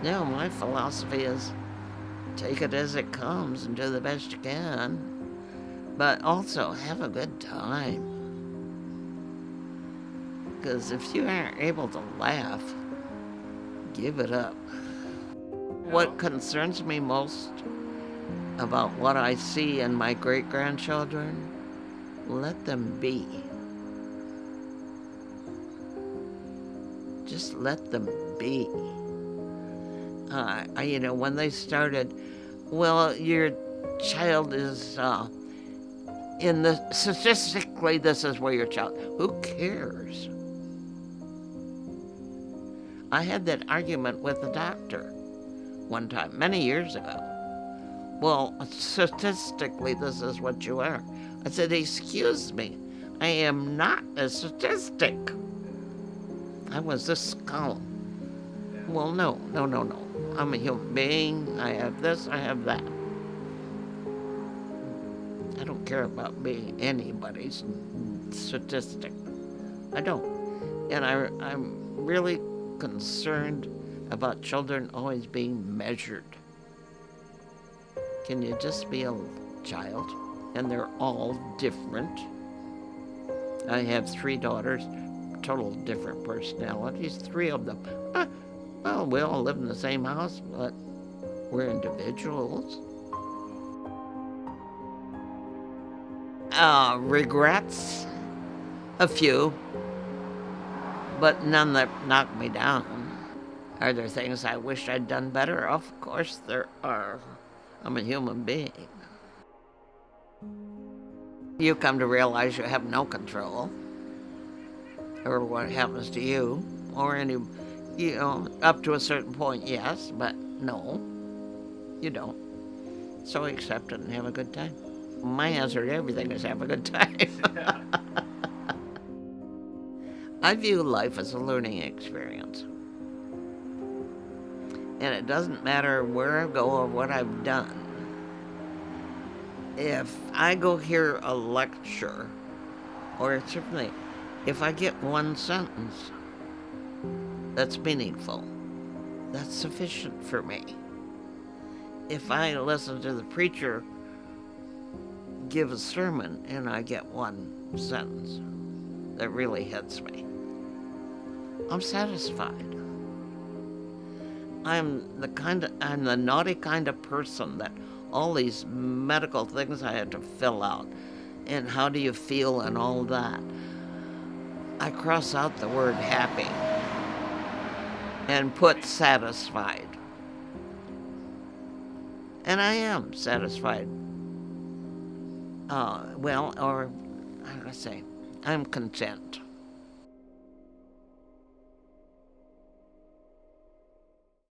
My philosophy is take it as it comes and do the best you can, but also have a good time. Because if you aren't able to laugh, give it up. What concerns me most about what I see in my great-grandchildren, let them be. Just let them be. When they started, well, your child is statistically, this is where your child. Who cares? I had that argument with the doctor one time, many years ago. Well, statistically, this is what you are. I said, excuse me, I am not a statistic. I was this column. Well, no. I'm a human being. I have this, I have that. I don't care about being anybody's statistic. I don't. And I'm really concerned about children always being measured. Can you just be a child? And they're all different. I have 3 daughters, total different personalities, 3 of them. Well, we all live in the same house, but we're individuals. Regrets? A few, but none that knock me down. Are there things I wish I'd done better? Of course there are. I'm a human being. You come to realize you have no control over what happens to you, or up to a certain point, yes, but no, you don't. So accept it and have a good time. My answer to everything is have a good time. I view life as a learning experience. And it doesn't matter where I go or what I've done. If I go hear a lecture, or certainly if I get one sentence that's meaningful, that's sufficient for me. If I listen to the preacher give a sermon and I get one sentence that really hits me, I'm satisfied. I'm the naughty kind of person that all these medical things I had to fill out, and how do you feel and all that. I cross out the word happy and put satisfied. And I am satisfied. Or how do I say? I'm content.